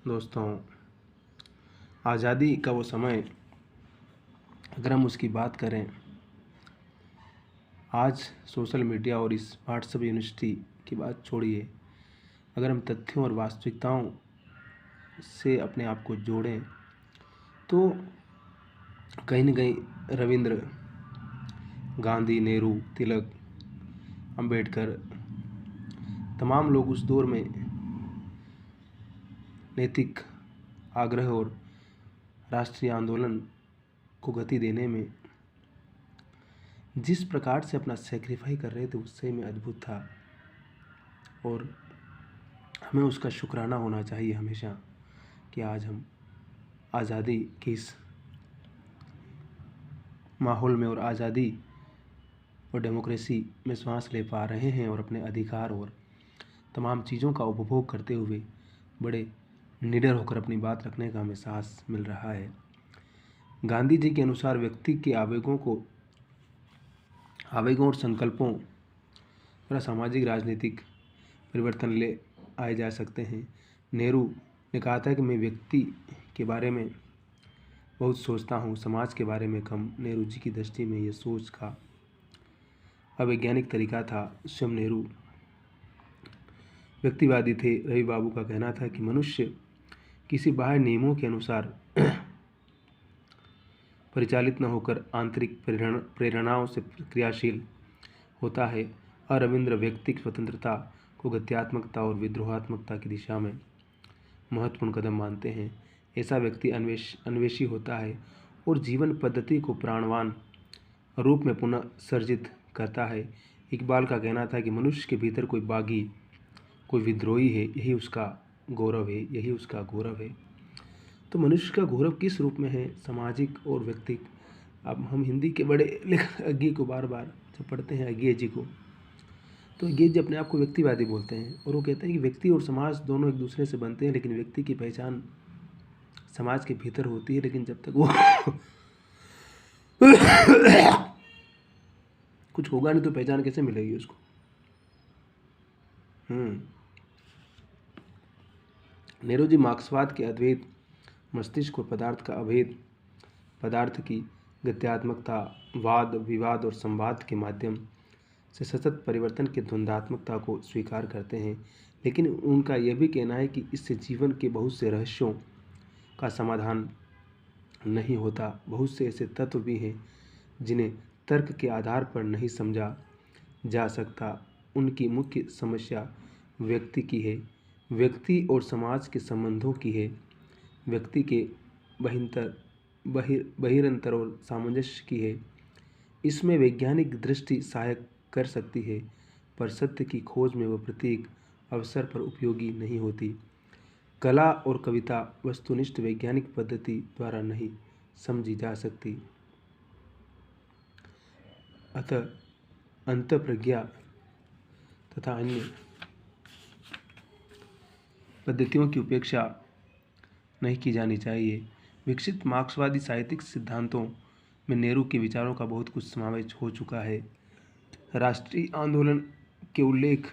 दोस्तों, आज़ादी का वो समय, अगर हम उसकी बात करें, आज सोशल मीडिया और इस व्हाट्सएप यूनिवर्सिटी की बात छोड़िए, अगर हम तथ्यों और वास्तविकताओं से अपने आप को जोड़ें तो कहीं न कहीं रविंद्र, गांधी, नेहरू, तिलक, अंबेडकर, तमाम लोग उस दौर में नैतिक आग्रह और राष्ट्रीय आंदोलन को गति देने में जिस प्रकार से अपना सेक्रीफाई कर रहे थे, उससे में अद्भुत था और हमें उसका शुक्राना होना चाहिए हमेशा कि आज हम आज़ादी के इस माहौल में और आज़ादी और डेमोक्रेसी में सांस ले पा रहे हैं और अपने अधिकार और तमाम चीज़ों का उपभोग करते हुए बड़े निडर होकर अपनी बात रखने का हमें साहस मिल रहा है। गांधी जी के अनुसार व्यक्ति के आवेगों और संकल्पों द्वारा सामाजिक राजनीतिक परिवर्तन ले आए जा सकते हैं। नेहरू ने कहा था कि मैं व्यक्ति के बारे में बहुत सोचता हूँ, समाज के बारे में कम। नेहरू जी की दृष्टि में यह सोच का अवैज्ञानिक तरीका था। स्वयं नेहरू व्यक्तिवादी थे। रवि बाबू का कहना था कि मनुष्य किसी बाह्य नियमों के अनुसार परिचालित न होकर आंतरिक प्रेरणाओं से क्रियाशील होता है। और रविंद्र व्यक्तिक स्वतंत्रता को गत्यात्मकता और विद्रोहात्मकता की दिशा में महत्वपूर्ण कदम मानते हैं। ऐसा व्यक्ति अन्वेषी होता है और जीवन पद्धति को प्राणवान रूप में पुनः सर्जित करता है। इकबाल का कहना था कि मनुष्य के भीतर कोई बागी, कोई विद्रोही है, यही उसका गौरव है। तो मनुष्य का गौरव किस रूप में है? सामाजिक और व्यक्तिक। अब हम हिंदी के बड़े लेखक अज्ञे को बार बार जब पढ़ते हैं, अज्ञे जी को, तो अज्ञे जी अपने आप को व्यक्तिवादी बोलते हैं और वो कहते हैं कि व्यक्ति और समाज दोनों एक दूसरे से बनते हैं, लेकिन व्यक्ति की पहचान समाज के भीतर होती है। लेकिन जब तक वो कुछ होगा नहीं तो पहचान कैसे मिलेगी उसको? नेहरू जी मार्क्सवाद के अद्वैत, मस्तिष्क और पदार्थ का अभेद, पदार्थ की गत्यात्मकता, वाद विवाद और संवाद के माध्यम से सतत परिवर्तन की द्वंद्वात्मकता को स्वीकार करते हैं। लेकिन उनका यह भी कहना है कि इससे जीवन के बहुत से रहस्यों का समाधान नहीं होता। बहुत से ऐसे तत्व भी हैं जिन्हें तर्क के आधार पर नहीं समझा जा सकता। उनकी मुख्य समस्या व्यक्ति की है, व्यक्ति और समाज के संबंधों की है, व्यक्ति के बहिरंतर और सामंजस्य की है। इसमें वैज्ञानिक दृष्टि सहायक कर सकती है, पर सत्य की खोज में वह प्रत्येक अवसर पर उपयोगी नहीं होती। कला और कविता वस्तुनिष्ठ वैज्ञानिक पद्धति द्वारा नहीं समझी जा सकती। अतः अंतःप्रज्ञा तथा अन्य पद्धतियों की उपेक्षा नहीं की जानी चाहिए। विकसित मार्क्सवादी साहित्यिक सिद्धांतों में नेहरू के विचारों का बहुत कुछ समावेश हो चुका है। राष्ट्रीय आंदोलन के उल्लेख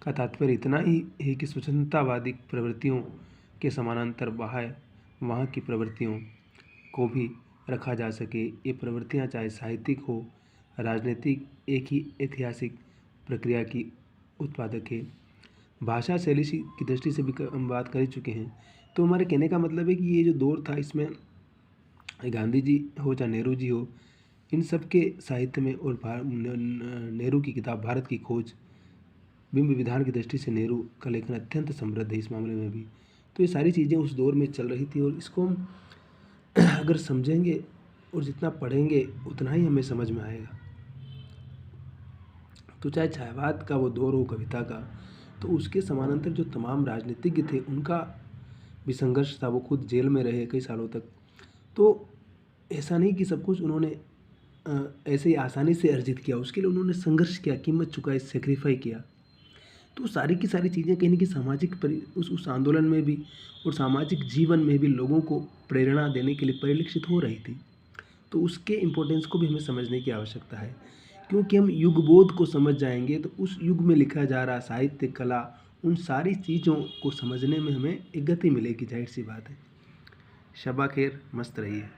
का तात्पर्य इतना ही है कि स्वतंत्रतावादी प्रवृत्तियों के समानांतर वहाँ की प्रवृत्तियों को भी रखा जा सके। ये प्रवृत्तियाँ चाहे साहित्यिक हो, राजनीतिक, एक ही ऐतिहासिक प्रक्रिया की उत्पादक है। भाषा शैली की दृष्टि से भी हम बात कर ही चुके हैं। तो हमारे कहने का मतलब है कि ये जो दौर था, इसमें गांधी जी हो चाहे नेहरू जी हो, इन सब के साहित्य में और नेहरू की किताब भारत की खोज, बिंब विधान की दृष्टि से नेहरू का लेखन अत्यंत समृद्ध है इस मामले में भी। तो ये सारी चीज़ें उस दौर में चल रही थी और इसको हम अगर समझेंगे और जितना पढ़ेंगे उतना ही हमें समझ में आएगा। तो चाहे छायावाद का वो दौर हो, कविता का, तो उसके समानांतर जो तमाम राजनीतिज्ञ थे उनका भी संघर्ष था। वो खुद जेल में रहे कई सालों तक। तो ऐसा नहीं कि सब कुछ उन्होंने ऐसे ही आसानी से अर्जित किया, उसके लिए उन्होंने संघर्ष किया, कीमत चुकाई, सेक्रीफाई किया। तो सारी की सारी चीज़ें कहीं ना कहीं सामाजिक उस आंदोलन में भी और सामाजिक जीवन में भी लोगों को प्रेरणा देने के लिए परिलक्षित हो रही थी। तो उसके इम्पोर्टेंस को भी हमें समझने की आवश्यकता है, क्योंकि हम युगबोध को समझ जाएंगे तो उस युग में लिखा जा रहा साहित्य, कला उन सारी चीज़ों को समझने में हमें एक गति मिलेगी, जाहिर सी बात है। शबा खैर, मस्त रहिए।